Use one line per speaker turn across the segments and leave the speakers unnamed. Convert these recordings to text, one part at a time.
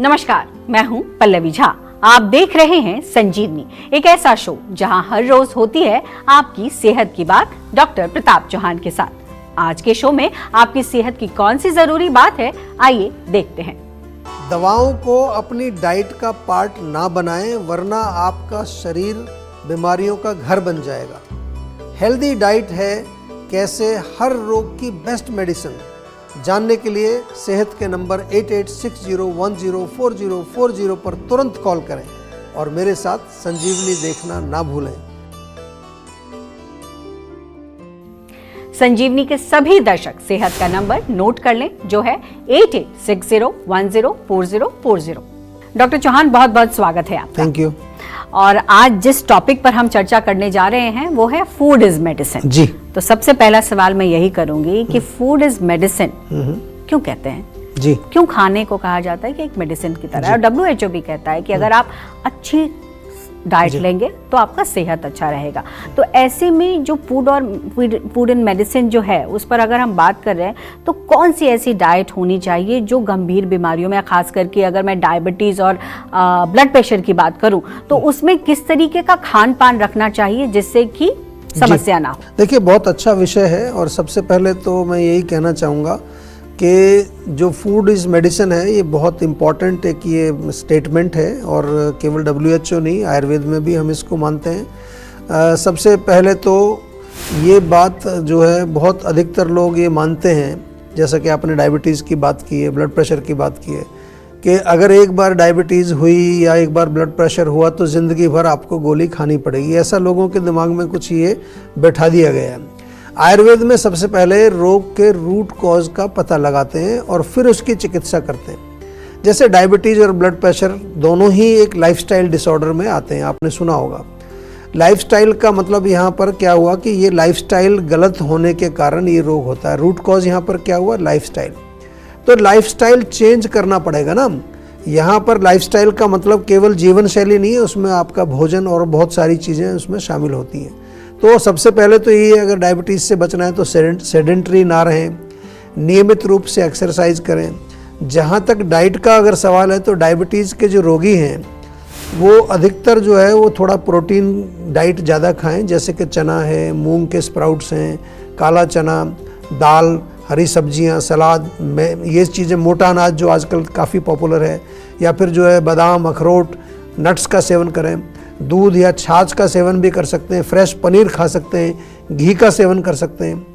नमस्कार, मैं हूं पल्लवी झा। आप देख रहे हैं संजीवनी, एक ऐसा शो जहां हर रोज होती है आपकी सेहत की बात डॉक्टर प्रताप चौहान के साथ। आज के शो में आपकी सेहत की कौन सी जरूरी बात है, आइए देखते हैं।
दवाओं को अपनी डाइट का पार्ट ना बनाएं, वरना आपका शरीर बीमारियों का घर बन जाएगा। हेल्दी डाइट है कैसे हर रोग की बेस्ट मेडिसिन। जानने के लिए सेहत के नंबर 8860104040 पर तुरंत कॉल करें और मेरे साथ संजीवनी देखना ना भूलें।
संजीवनी के सभी दर्शक सेहत का नंबर नोट कर लें, जो है 8860104040। डॉक्टर चौहान, बहुत बहुत स्वागत है आपका।
Thank you.
और आज जिस टॉपिक पर हम चर्चा करने जा रहे हैं वो है फूड इज मेडिसिन।
जी।
तो सबसे पहला सवाल मैं यही करूंगी कि फूड इज मेडिसिन क्यों कहते हैं?
जी।
क्यों खाने को कहा जाता है कि एक मेडिसिन की तरह? और WHO भी कहता है कि अगर आप अच्छी डाइट लेंगे तो आपका सेहत अच्छा रहेगा। तो ऐसे में जो फूड एंड मेडिसिन जो है उस पर अगर हम बात कर रहे हैं तो कौन सी ऐसी डाइट होनी चाहिए जो गंभीर बीमारियों में, खास करके अगर मैं डायबिटीज और ब्लड प्रेशर की बात करूं तो उसमें किस तरीके का खान पान रखना चाहिए जिससे कि समस्या ना हो?
देखिए, बहुत अच्छा विषय है और सबसे पहले तो मैं यही कहना चाहूँगा कि जो फूड इज़ मेडिसिन है ये बहुत इम्पॉर्टेंट एक ये स्टेटमेंट है और केवल WHO नहीं, आयुर्वेद में भी हम इसको मानते हैं। सबसे पहले तो ये बात जो है बहुत अधिकतर लोग ये मानते हैं, जैसा कि आपने डायबिटीज़ की बात की है, ब्लड प्रेशर की बात की है, कि अगर एक बार डायबिटीज़ हुई या एक बार ब्लड प्रेशर हुआ तो ज़िंदगी भर आपको गोली खानी पड़ेगी। ऐसा लोगों के दिमाग में कुछ ये बैठा दिया गया है। आयुर्वेद में सबसे पहले रोग के रूट कॉज का पता लगाते हैं और फिर उसकी चिकित्सा करते हैं। जैसे डायबिटीज़ और ब्लड प्रेशर दोनों ही एक लाइफस्टाइल डिसऑर्डर में आते हैं, आपने सुना होगा। लाइफस्टाइल का मतलब यहाँ पर क्या हुआ कि ये लाइफस्टाइल गलत होने के कारण ये रोग होता है। रूट कॉज यहाँ पर क्या हुआ? लाइफस्टाइल। तो लाइफस्टाइल चेंज करना पड़ेगा ना। यहाँ पर लाइफस्टाइल का मतलब केवल जीवन शैली नहीं है, उसमें आपका भोजन और बहुत सारी चीज़ें उसमें शामिल होती हैं। तो सबसे पहले तो ये, अगर डायबिटीज़ से बचना है तो सेडेंटरी ना रहें, नियमित रूप से एक्सरसाइज करें। जहाँ तक डाइट का अगर सवाल है तो डायबिटीज़ के जो रोगी हैं वो अधिकतर जो है वो थोड़ा प्रोटीन डाइट ज़्यादा खाएं, जैसे कि चना है, मूंग के स्प्राउट्स हैं, काला चना, दाल, हरी सब्जियां, सलाद में ये चीज़ें, मोटा अनाज जो आजकल काफ़ी पॉपुलर है, या फिर जो है बादाम, अखरोट, नट्स का सेवन करें। दूध या छाछ का सेवन भी कर सकते हैं, फ्रेश पनीर खा सकते हैं, घी का सेवन कर सकते हैं।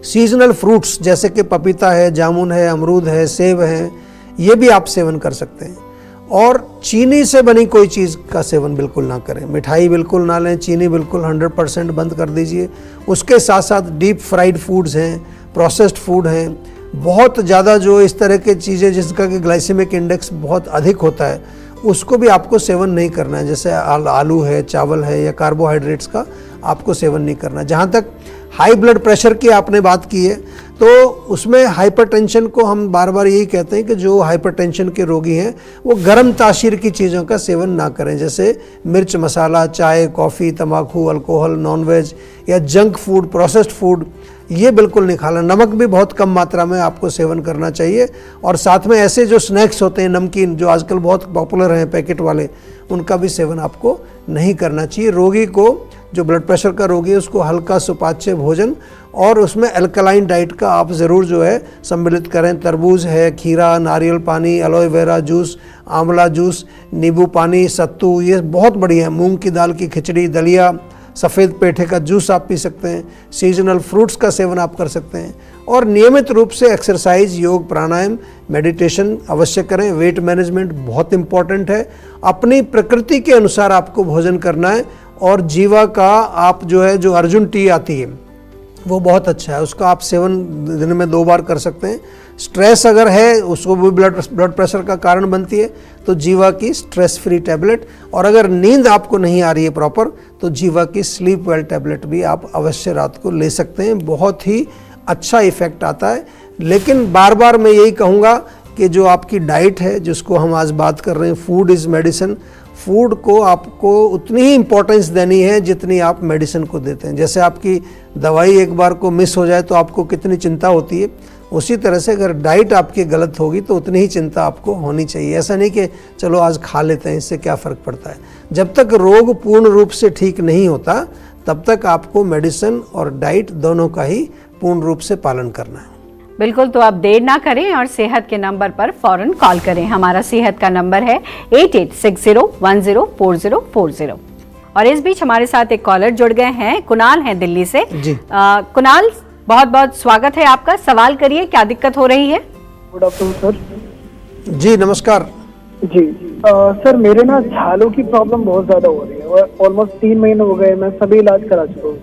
सीजनल फ्रूट्स जैसे कि पपीता है, जामुन है, अमरूद है, सेब है, ये भी आप सेवन कर सकते हैं। और चीनी से बनी कोई चीज़ का सेवन बिल्कुल ना करें, मिठाई बिल्कुल ना लें, चीनी बिल्कुल 100% बंद कर दीजिए। उसके साथ साथ डीप फ्राइड फूड्स हैं, प्रोसेस्ड फूड हैं, बहुत ज़्यादा जो इस तरह की चीज़ें जिसका कि ग्लाइसेमिक इंडेक्स बहुत अधिक होता है उसको भी आपको सेवन नहीं करना है। जैसे आलू है, चावल है, या कार्बोहाइड्रेट्स का आपको सेवन नहीं करना। जहाँ तक हाई ब्लड प्रेशर की आपने बात की है तो उसमें हाइपरटेंशन को हम बार बार यही कहते हैं कि जो हाइपरटेंशन के रोगी हैं वो गर्म तासीर की चीज़ों का सेवन ना करें, जैसे मिर्च मसाला, चाय, कॉफ़ी, तंबाकू, अल्कोहल, नॉनवेज या जंक फूड, प्रोसेस्ड फूड, ये बिल्कुल नहीं खाना। नमक भी बहुत कम मात्रा में आपको सेवन करना चाहिए। और साथ में ऐसे जो स्नैक्स होते हैं, नमकीन, जो आजकल बहुत पॉपुलर हैं पैकेट वाले, उनका भी सेवन आपको नहीं करना चाहिए। रोगी को, जो ब्लड प्रेशर का रोगी है, उसको हल्का सुपाच्य भोजन और उसमें अल्कलाइन डाइट का आप ज़रूर जो है सम्मिलित करें। तरबूज है, खीरा, नारियल पानी, एलोवेरा जूस, आंवला जूस, नींबू पानी, सत्तू, ये बहुत बढ़िया है। मूंग की दाल की खिचड़ी, दलिया, सफ़ेद पेठे का जूस आप पी सकते हैं। सीजनल फ्रूट्स का सेवन आप कर सकते हैं। और नियमित रूप से एक्सरसाइज, योग, प्राणायाम, मेडिटेशन अवश्य करें। वेट मैनेजमेंट बहुत इम्पॉर्टेंट है। अपनी प्रकृति के अनुसार आपको भोजन करना है। और जीवा का आप जो है, जो अर्जुन टी आती है वो बहुत अच्छा है, उसका आप सेवन दिन में 2 बार कर सकते हैं। स्ट्रेस अगर है उसको भी ब्लड प्रेशर का कारण बनती है, तो जीवा की स्ट्रेस फ्री टैबलेट। और अगर नींद आपको नहीं आ रही है प्रॉपर तो जीवा की स्लीप वेल टैबलेट भी आप अवश्य रात को ले सकते हैं। बहुत ही अच्छा इफेक्ट आता है। लेकिन बार बार मैं यही कहूँगा कि जो आपकी डाइट है, जिसको हम आज बात कर रहे हैं, फूड इज़ मेडिसिन, फूड को आपको उतनी ही इम्पोर्टेंस देनी है जितनी आप मेडिसिन को देते हैं। जैसे आपकी दवाई एक बार को मिस हो जाए तो आपको कितनी चिंता होती है, उसी तरह से अगर डाइट आपकी गलत होगी तो उतनी ही चिंता आपको होनी चाहिए। ऐसा नहीं कि चलो आज खा लेते हैं, इससे क्या फ़र्क पड़ता है। जब तक रोग पूर्ण रूप से ठीक नहीं होता तब तक आपको मेडिसिन और डाइट दोनों का ही पूर्ण रूप से पालन करना है।
बिल्कुल, तो आप देर ना करें और सेहत के नंबर पर फौरन कॉल करें। हमारा सेहत का नंबर है 8860104040। और इस बीच हमारे साथ एक कॉलर जुड़ गए हैं, कुणाल हैं दिल्ली से
जी।
कुणाल, बहुत बहुत स्वागत है आपका। सवाल करिए, क्या दिक्कत हो रही है?
Good afternoon sir.
जी नमस्कार।
जी सर, मेरे ना छालों की प्रॉब्लम बहुत ज्यादा हो रही है और ऑलमोस्ट 3 महीने हो गए, मैं सभी इलाज करा चुका हूँ,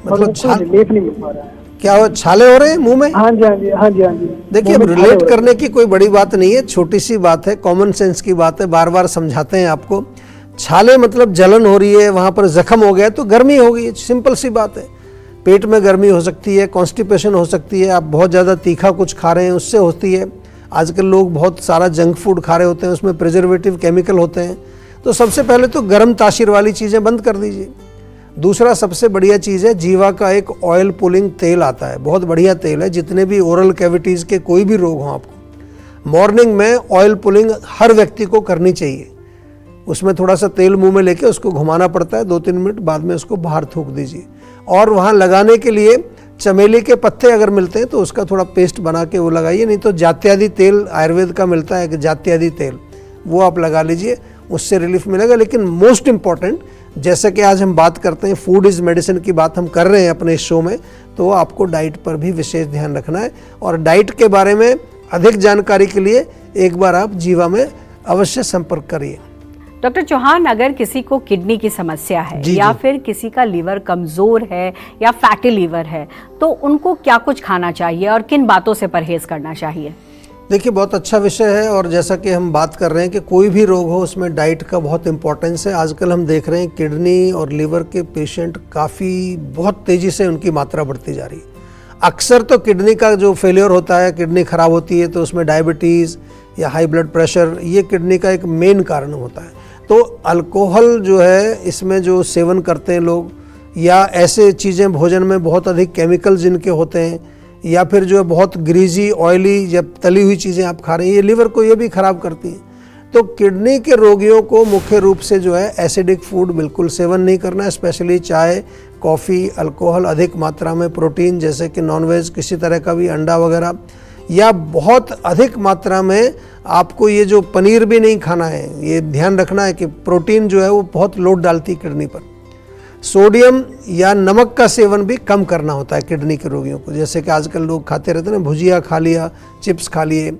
मतलब
रिलीफ नहीं मिल पा रहा है।
क्या हो, छाले हो रहे हैं मुंह में?
हाँ जी हाँ जी हाँ जी हाँ जी।
देखिए, अब रिलेट करने की कोई बड़ी बात नहीं है, छोटी सी बात है, कॉमन सेंस की बात है, बार बार समझाते हैं आपको। छाले मतलब जलन हो रही है, वहाँ पर जख्म हो गया तो गर्मी हो गई, सिंपल सी बात है। पेट में गर्मी हो सकती है, कॉन्स्टिपेशन हो सकती है, आप बहुत ज़्यादा तीखा कुछ खा रहे हैं उससे होती है। आजकल लोग बहुत सारा जंक फूड खा रहे होते हैं, उसमें प्रिजर्वेटिव केमिकल होते हैं। तो सबसे पहले तो गर्म तासीर वाली चीज़ें बंद कर दीजिए। दूसरा सबसे बढ़िया चीज़ है, जीवा का एक ऑयल पुलिंग तेल आता है, बहुत बढ़िया तेल है। जितने भी ओरल कैविटीज़ के कोई भी रोग हों, आपको मॉर्निंग में ऑयल पुलिंग हर व्यक्ति को करनी चाहिए। उसमें थोड़ा सा तेल मुंह में लेके उसको घुमाना पड़ता है, 2-3 मिनट बाद में उसको बाहर थूक दीजिए। और वहाँ लगाने के लिए चमेली के पत्ते अगर मिलते हैं तो उसका थोड़ा पेस्ट बना के वो लगाइए, नहीं तो जात्यादि तेल आयुर्वेद का मिलता है, कि जात्यादि तेल, वो आप लगा लीजिए, उससे रिलीफ मिलेगा। लेकिन मोस्ट इम्पॉर्टेंट, जैसे कि आज हम बात करते हैं फूड इज़ मेडिसिन की बात हम कर रहे हैं अपने इस शो में, तो आपको डाइट पर भी विशेष ध्यान रखना है। और डाइट के बारे में अधिक जानकारी के लिए एक बार आप जीवा में अवश्य संपर्क करिए।
डॉक्टर चौहान, अगर किसी को किडनी की समस्या है या फिर किसी का लीवर कमज़ोर है या फैटी लीवर है, तो उनको क्या कुछ खाना चाहिए और किन बातों से परहेज करना चाहिए?
देखिए, बहुत अच्छा विषय है। और जैसा कि हम बात कर रहे हैं कि कोई भी रोग हो उसमें डाइट का बहुत इंपॉर्टेंस है। आजकल हम देख रहे हैं किडनी और लीवर के पेशेंट काफ़ी बहुत तेज़ी से उनकी मात्रा बढ़ती जा रही है। अक्सर तो किडनी का जो फेलियर होता है, किडनी ख़राब होती है तो उसमें डायबिटीज़ या हाई ब्लड प्रेशर, ये किडनी का एक मेन कारण होता है। तो अल्कोहल जो है, इसमें जो सेवन करते हैं लोग, या ऐसे चीज़ें भोजन में बहुत अधिक केमिकल जिनके होते हैं, या फिर जो है बहुत ग्रीजी ऑयली जब तली हुई चीज़ें आप खा रहे हैं, ये लीवर को ये भी ख़राब करती हैं। तो किडनी के रोगियों को मुख्य रूप से जो है एसिडिक फूड बिल्कुल सेवन नहीं करना है, स्पेशली चाय, कॉफ़ी, अल्कोहल, अधिक मात्रा में प्रोटीन जैसे कि नॉनवेज किसी तरह का भी, अंडा वगैरह, या बहुत अधिक मात्रा में आपको ये जो पनीर भी नहीं खाना है। ये ध्यान रखना है कि प्रोटीन जो है वो बहुत लोड डालती है किडनी पर। सोडियम या नमक का सेवन भी कम करना होता है किडनी के रोगियों को, जैसे कि आजकल लोग खाते रहते हैं ना, भुजिया खा लिया, चिप्स खा लिए।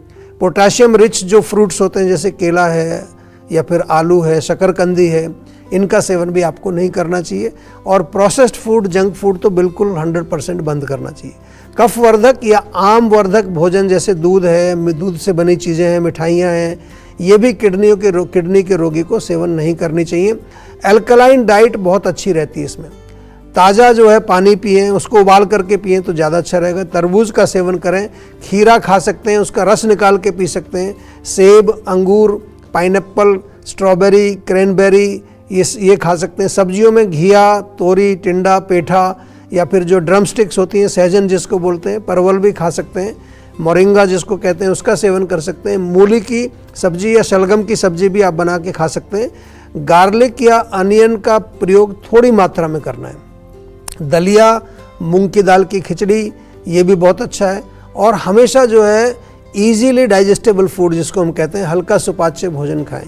पोटाशियम रिच जो फ्रूट्स होते हैं जैसे केला है या फिर आलू है, शकरकंदी है, इनका सेवन भी आपको नहीं करना चाहिए। और प्रोसेस्ड फूड, जंक फूड तो बिल्कुल 100% बंद करना चाहिए। कफवर्धक या आम वर्धक भोजन जैसे दूध है, दूध से बनी चीज़ें हैं, मिठाइयाँ हैं, ये भी किडनी के रोगी को सेवन नहीं करनी चाहिए। एल्कलाइन डाइट बहुत अच्छी रहती है इसमें। ताज़ा जो है पानी पिएं, उसको उबाल करके पिएं तो ज़्यादा अच्छा रहेगा। तरबूज का सेवन करें, खीरा खा सकते हैं, उसका रस निकाल के पी सकते हैं। सेब, अंगूर, पाइनएप्पल, स्ट्रॉबेरी, क्रैनबेरी, ये खा सकते हैं। सब्जियों में घिया, तोरी, टिंडा, पेठा, या फिर जो ड्रम स्टिक्स होती हैं, सहजन जिसको बोलते हैं, परवल भी खा सकते हैं। मोरिंगा जिसको कहते हैं, उसका सेवन कर सकते हैं। मूली की सब्जी या शलगम की सब्जी भी आप बना के खा सकते हैं। गार्लिक या अनियन का प्रयोग थोड़ी मात्रा में करना है। दलिया, मूंग की दाल की खिचड़ी, ये भी बहुत अच्छा है। और हमेशा जो है ईजीली डाइजेस्टेबल फूड जिसको हम कहते हैं, हल्का सुपाच्य भोजन खाएं।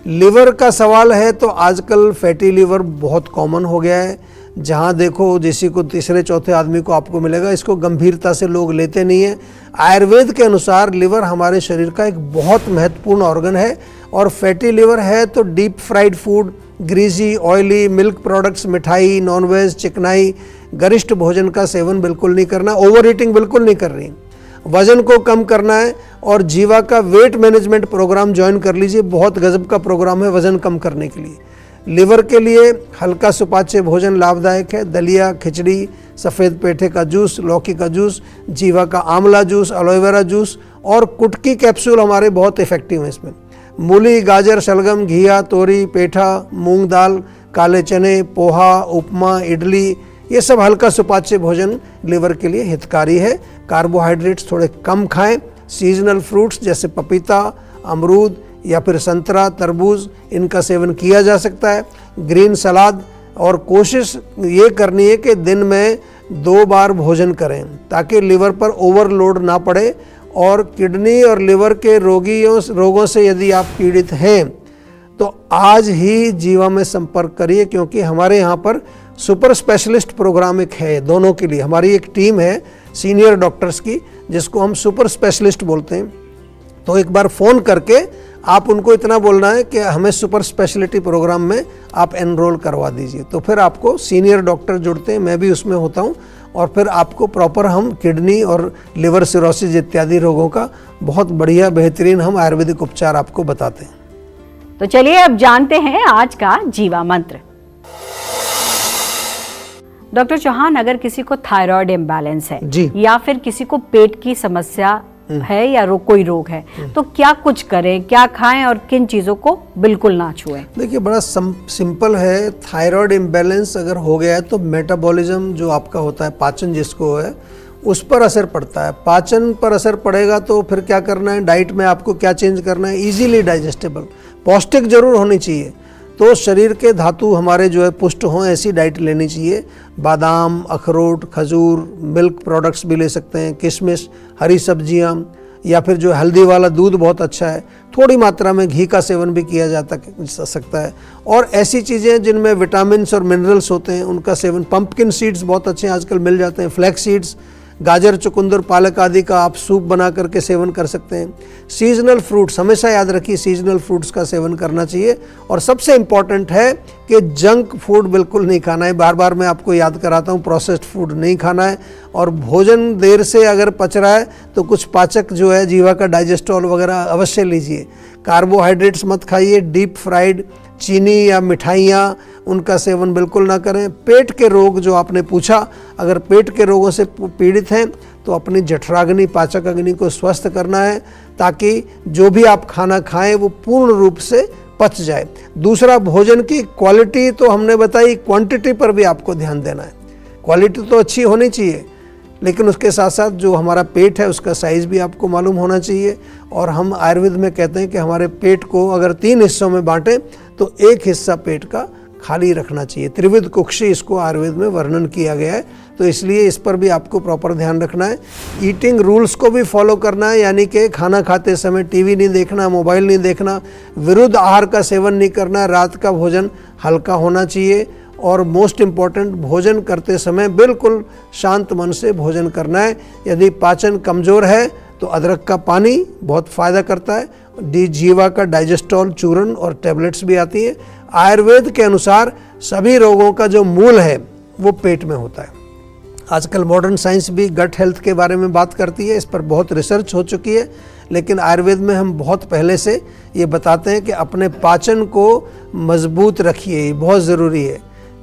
लिवर का सवाल है तो आजकल फैटी लिवर बहुत कॉमन हो गया है। जहाँ देखो जिसी को तीसरे चौथे आदमी को आपको मिलेगा। इसको गंभीरता से लोग लेते नहीं हैं। आयुर्वेद के अनुसार लिवर हमारे शरीर का एक बहुत महत्वपूर्ण ऑर्गन है, और फैटी लिवर है तो deep fried food, greasy, oily, milk products, मिठाई, नॉनवेज, चिकनाई, गरिष्ठ भोजन का सेवन बिल्कुल नहीं करना। ओवर ईटिंग बिल्कुल नहीं कर रही। वज़न को कम करना है और जीवा का वेट मैनेजमेंट प्रोग्राम ज्वाइन कर लीजिए, बहुत गजब का प्रोग्राम है वज़न कम करने के लिए। लिवर के लिए हल्का सुपाच्य भोजन लाभदायक है। दलिया, खिचड़ी, सफ़ेद पेठे का जूस, लौकी का जूस, जीवा का आंवला जूस, एलोवेरा जूस, और कुटकी कैप्सूल हमारे बहुत इफ़ेक्टिव हैं इसमें। मूली, गाजर, शलगम, घिया, तोरी, पेठा, मूंग दाल, काले चने, पोहा, उपमा, इडली, ये सब हल्का सुपाच्य भोजन लिवर के लिए हितकारी है। कार्बोहाइड्रेट्स थोड़े कम खाएं, सीजनल फ्रूट्स जैसे पपीता, अमरूद या फिर संतरा, तरबूज, इनका सेवन किया जा सकता है। ग्रीन सलाद, और कोशिश ये करनी है कि दिन में 2 बार भोजन करें ताकि लिवर पर ओवरलोड ना पड़े। और किडनी और लिवर के रोगों से यदि आप पीड़ित हैं तो आज ही जीवा में संपर्क करिए, क्योंकि हमारे यहाँ पर सुपर स्पेशलिस्ट प्रोग्राम एक है दोनों के लिए। हमारी एक टीम है सीनियर डॉक्टर्स की जिसको हम सुपर स्पेशलिस्ट बोलते हैं। तो एक बार फ़ोन करके आप उनको इतना बोलना है कि हमें सुपर स्पेशलिटी प्रोग्राम में आप एनरोल करवा दीजिए, तो फिर आपको सीनियर डॉक्टर जुड़ते हैं, मैं भी उसमें होता हूँ, और फिर आपको प्रॉपर हम किडनी और लिवर सिरोसिस इत्यादि रोगों का बहुत बढ़िया बेहतरीन हम आयुर्वेदिक उपचार आपको बताते हैं।
तो चलिए अब जानते हैं आज का जीवा मंत्र। डॉक्टर चौहान, अगर किसी को थायराइड इम्बैलेंस है
जी,
या फिर किसी को पेट की समस्या है या कोई रोग है, तो क्या कुछ करें, क्या खाएं और किन चीजों को बिल्कुल ना छुएं?
देखिए बड़ा सिंपल है। थायराइड इम्बैलेंस अगर हो गया है तो मेटाबॉलिज्म जो आपका होता है, पाचन जिसको है, उस पर असर पड़ता है। पाचन पर असर पड़ेगा तो फिर क्या करना है, डाइट में आपको क्या चेंज करना है, इजीली डाइजेस्टेबल, पौष्टिक जरूर होनी चाहिए। तो शरीर के धातु हमारे जो है पुष्ट हों, ऐसी डाइट लेनी चाहिए। बादाम, अखरोट, खजूर, मिल्क प्रोडक्ट्स भी ले सकते हैं, किशमिश, हरी सब्जियां, या फिर जो हल्दी वाला दूध बहुत अच्छा है। थोड़ी मात्रा में घी का सेवन भी किया जा सकता है। और ऐसी चीज़ें जिनमें विटामिन्स और मिनरल्स होते हैं उनका सेवन, पंपकिन सीड्स बहुत अच्छे आजकल मिल जाते हैं, फ्लैक्स सीड्स, गाजर, चुकंदर, पालक आदि का आप सूप बना करके सेवन कर सकते हैं। सीजनल फ्रूट्स, हमेशा याद रखिए सीजनल फ्रूट्स का सेवन करना चाहिए। और सबसे इम्पॉर्टेंट है कि जंक फूड बिल्कुल नहीं खाना है। बार बार मैं आपको याद कराता हूँ, प्रोसेस्ड फूड नहीं खाना है। और भोजन देर से अगर पच रहा है तो कुछ पाचक जो है जीवा का, डाइजेस्टोल वगैरह अवश्य लीजिए। कार्बोहाइड्रेट्स मत खाइए, डीप फ्राइड, चीनी या मिठाइयाँ, उनका सेवन बिल्कुल ना करें। पेट के रोग जो आपने पूछा, अगर पेट के रोगों से पीड़ित हैं तो अपनी जठराग्नि, पाचक अग्नि को स्वस्थ करना है ताकि जो भी आप खाना खाएं वो पूर्ण रूप से पच जाए। दूसरा, भोजन की क्वालिटी तो हमने बताई, क्वांटिटी पर भी आपको ध्यान देना है। क्वालिटी तो अच्छी होनी चाहिए, लेकिन उसके साथ साथ जो हमारा पेट है उसका साइज़ भी आपको मालूम होना चाहिए। और हम आयुर्वेद में कहते हैं कि हमारे पेट को अगर 3 हिस्सों में बांटें तो एक हिस्सा पेट का खाली रखना चाहिए। त्रिविध कुक्षी इसको आयुर्वेद में वर्णन किया गया है, तो इसलिए इस पर भी आपको प्रॉपर ध्यान रखना है। ईटिंग रूल्स को भी फॉलो करना है, यानी कि खाना खाते समय टीवी नहीं देखना, मोबाइल नहीं देखना, विरुद्ध आहार का सेवन नहीं करना, रात का भोजन हल्का होना चाहिए। और मोस्ट इम्पॉर्टेंट, भोजन करते समय बिल्कुल शांत मन से भोजन करना है। यदि पाचन कमज़ोर है तो अदरक का पानी बहुत फ़ायदा करता है। जीवा का डाइजेस्टोल चूर्ण और टैबलेट्स भी आती है। आयुर्वेद के अनुसार सभी रोगों का जो मूल है वो पेट में होता है। आजकल मॉडर्न साइंस भी गट हेल्थ के बारे में बात करती है, इस पर बहुत रिसर्च हो चुकी है, लेकिन आयुर्वेद में हम बहुत पहले से ये बताते हैं कि अपने पाचन को मजबूत रखिए, ये बहुत ज़रूरी है।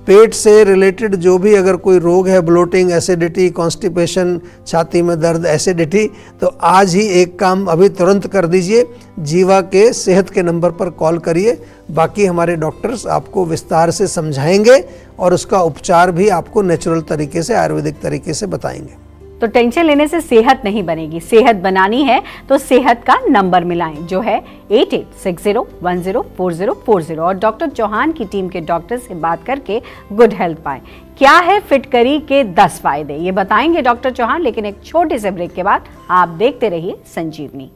पेट से रिलेटेड जो भी अगर कोई रोग है, ब्लोटिंग, एसिडिटी, कॉन्स्टिपेशन, छाती में दर्द, एसिडिटी, तो आज ही एक काम अभी तुरंत कर दीजिए, जीवा के सेहत के नंबर पर कॉल करिए। बाकी हमारे डॉक्टर्स आपको विस्तार से समझाएंगे और उसका उपचार भी आपको नेचुरल तरीके से, आयुर्वेदिक तरीके से बताएंगे।
तो टेंशन लेने से सेहत नहीं बनेगी, सेहत बनानी है तो सेहत का नंबर मिलाएं, जो है 8860104040, और डॉक्टर चौहान की टीम के डॉक्टर से बात करके गुड हेल्थ पाएं। क्या है फिटकरी के 10 फायदे, ये बताएंगे डॉक्टर चौहान, लेकिन एक छोटे से ब्रेक के बाद। आप देखते रहिए संजीवनी।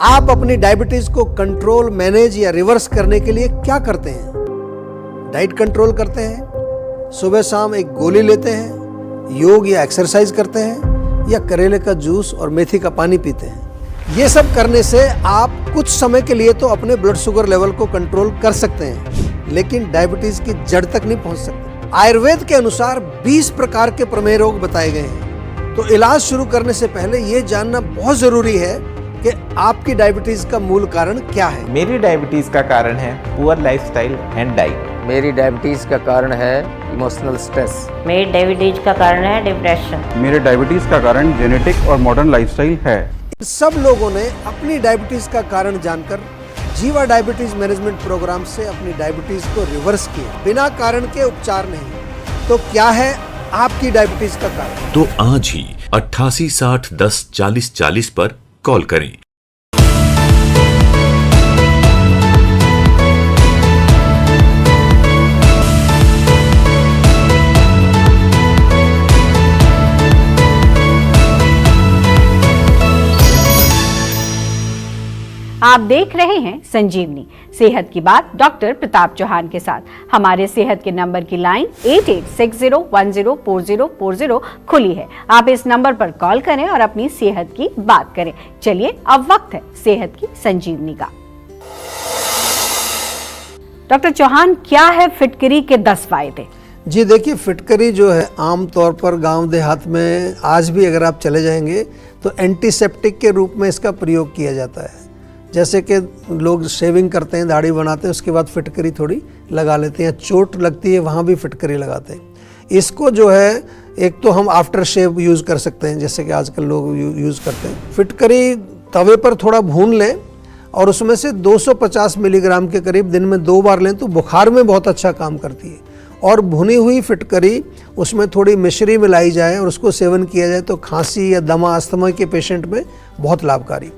आप अपनी डायबिटीज को कंट्रोल, मैनेज या रिवर्स करने के लिए क्या करते हैं? डाइट कंट्रोल करते हैं, सुबह शाम एक गोली लेते हैं, योग या एक्सरसाइज करते हैं, या करेले का जूस और मेथी का पानी पीते हैं? ये सब करने से आप कुछ समय के लिए तो अपने ब्लड शुगर लेवल को कंट्रोल कर सकते हैं, लेकिन डायबिटीज की जड़ तक नहीं पहुंच सकते। आयुर्वेद के अनुसार 20 प्रकार के प्रमेय रोग बताए गए हैं। तो इलाज शुरू करने से पहले ये जानना बहुत जरूरी है कि आपकी डायबिटीज का मूल कारण क्या है।
मेरी डायबिटीज का कारण है पुअर लाइफस्टाइल एंड डाइट।
मेरी डायबिटीज का कारण है इमोशनल स्ट्रेस।
मेरी डायबिटीज का कारण है डिप्रेशन।
मेरे डायबिटीज का कारण जेनेटिक और मॉडर्न लाइफस्टाइल है।
सब लोगों ने अपनी डायबिटीज का कारण जानकर जीवा डायबिटीज मैनेजमेंट प्रोग्राम से अपनी डायबिटीज को रिवर्स किया, बिना कारण के उपचार नहीं। तो क्या है आपकी डायबिटीज का कारण?
तो आज ही 8860104040 पर कॉल करें।
आप देख रहे हैं संजीवनी सेहत की बात डॉक्टर प्रताप चौहान के साथ। हमारे सेहत के नंबर की लाइन 8860104040 खुली है। आप इस नंबर पर कॉल करें और अपनी सेहत की बात करें। चलिए अब वक्त है सेहत की संजीवनी का। डॉक्टर चौहान, क्या है फिटकरी के 10 फायदे?
जी देखिए, फिटकरी जो है आमतौर पर गांव देहात में आज भी अगर आप चले जाएंगे तो एंटीसेप्टिक के रूप में इसका प्रयोग किया जाता है। जैसे कि लोग शेविंग करते हैं, दाढ़ी बनाते हैं, उसके बाद फिटकरी थोड़ी लगा लेते हैं, चोट लगती है वहाँ भी फिटकरी लगाते हैं। इसको जो है एक तो हम आफ्टर शेव यूज़ कर सकते हैं, जैसे कि आजकल लोग यूज़ करते हैं। फिटकरी तवे पर थोड़ा भून लें और उसमें से 250 मिलीग्राम के करीब दिन में 2 बार लें तो बुखार में बहुत अच्छा काम करती है। और भुनी हुई फिटकरी उसमें थोड़ी मिश्री मिलाई जाए और उसको सेवन किया जाए तो खांसी या दमा, अस्थमा के पेशेंट में बहुत लाभकारी।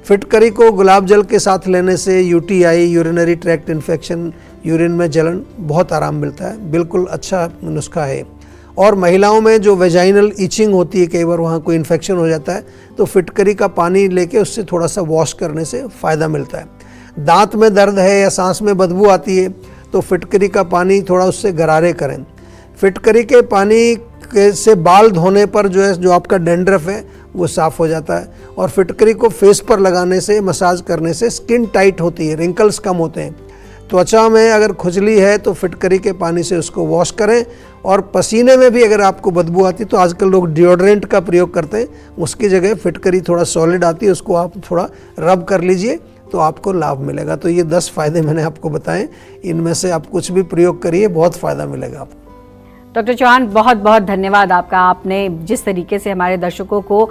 फिटकरी को गुलाब जल के साथ लेने से UTI, urinary tract infection, urine में जलन बहुत आराम मिलता है। बिल्कुल अच्छा नुस्खा है। और महिलाओं में जो वेजाइनल ईचिंग होती है, कई बार वहाँ कोई इन्फेक्शन हो जाता है, तो फिटकरी का पानी लेके उससे थोड़ा सा वॉश करने से फ़ायदा मिलता है। दांत में दर्द है या सांस में बदबू आती है तो फिटकरी का पानी थोड़ा उससे गरारे करें। फिटकरी के पानी से बाल धोने पर जो आपका डैंड्रफ है वो साफ़ हो जाता है। और फिटकरी को फेस पर लगाने से, मसाज करने से स्किन टाइट होती है, रिंकल्स कम होते हैं। त्वचा में अगर खुजली है तो फिटकरी के पानी से उसको वॉश करें। और पसीने में भी अगर आपको बदबू आती तो आजकल लोग डिओड्रेंट का प्रयोग करते हैं, उसकी जगह फिटकरी थोड़ा सॉलिड आती है, उसको आप थोड़ा रब कर लीजिए तो आपको लाभ मिलेगा। तो ये 10 फायदे मैंने आपको बताएं, इनमें से आप कुछ भी प्रयोग करिए, बहुत फ़ायदा मिलेगा आपको।
डॉक्टर चौहान, बहुत बहुत धन्यवाद आपका। आपने जिस तरीके से हमारे दर्शकों को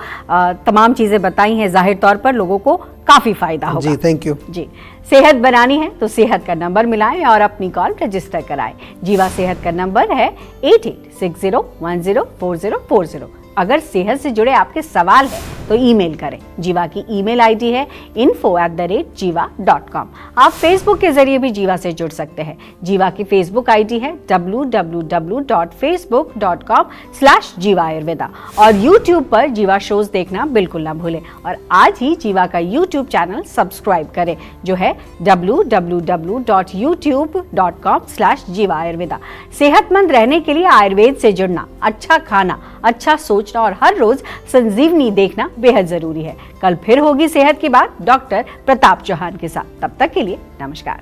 तमाम चीज़ें बताई हैं, जाहिर तौर पर लोगों को काफ़ी फायदा होगा।
जी, थैंक यू।
जी, सेहत बनानी है तो सेहत का नंबर मिलाएं और अपनी कॉल रजिस्टर कराएं। जीवा सेहत का नंबर है 8860104040। अगर सेहत से जुड़े आपके सवाल है तो ईमेल करें। जीवा की ईमेल आईडी है info@jiva.com। आप फेसबुक के जरिए भी जीवा से जुड़ सकते हैं। जीवा की फेसबुक आईडी है www.facebook.com/जीवा आयुर्वेदा। और यूट्यूब पर जीवा शोज देखना बिल्कुल ना भूलें। और आज ही जीवा का यूट्यूब चैनल सब्सक्राइब करें जो है www.youtube.com/जीवा आयुर्वेदा। सेहतमंद रहने के लिए आयुर्वेद से जुड़ना, अच्छा खाना, अच्छा सोचना और हर रोज संजीवनी देखना बेहद जरूरी है। कल फिर होगी सेहत की बात डॉक्टर प्रताप चौहान के साथ। तब तक के लिए नमस्कार।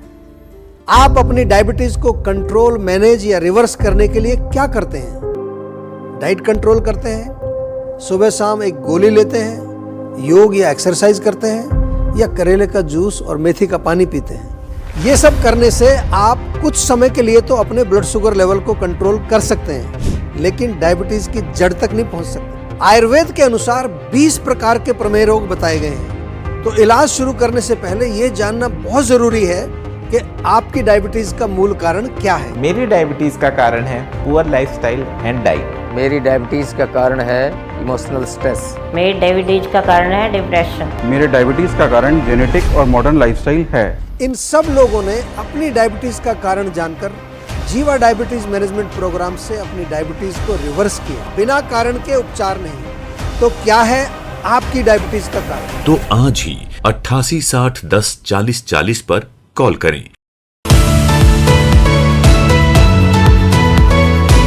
आप अपनी डायबिटीज को कंट्रोल, मैनेज या रिवर्स करने के लिए क्या करते हैं? डाइट कंट्रोल करते हैं, सुबह शाम एक गोली लेते हैं, योग या एक्सरसाइज करते हैं, या करेले का जूस और मेथी का पानी पीते हैं? ये सब करने से आप कुछ समय के लिए तो अपने ब्लड शुगर लेवल को कंट्रोल कर सकते हैं, लेकिन डायबिटीज की जड़ तक नहीं पहुंच सकते। आयुर्वेद के अनुसार 20 प्रकार के प्रमेय रोग बताए गए हैं। तो इलाज शुरू करने से पहले ये जानना बहुत जरूरी है कि आपकी डायबिटीज का मूल कारण क्या है।
मेरी डायबिटीज का कारण है पुअर लाइफस्टाइल एंड डाइट।
मेरी डायबिटीज़ का कारण है इमोशनल स्ट्रेस।
मेरी डायबिटीज का कारण है डिप्रेशन।
मेरे डायबिटीज़ का कारण जेनेटिक और मॉडर्न लाइफस्टाइल है।
इन सब लोगों ने अपनी डायबिटीज का कारण जानकर जीवा डायबिटीज मैनेजमेंट प्रोग्राम से अपनी डायबिटीज को रिवर्स किया, बिना कारण के उपचार नहीं। तो क्या है आपकी डायबिटीज का कारण?
तो आज ही 8860104040 पर कॉल करें।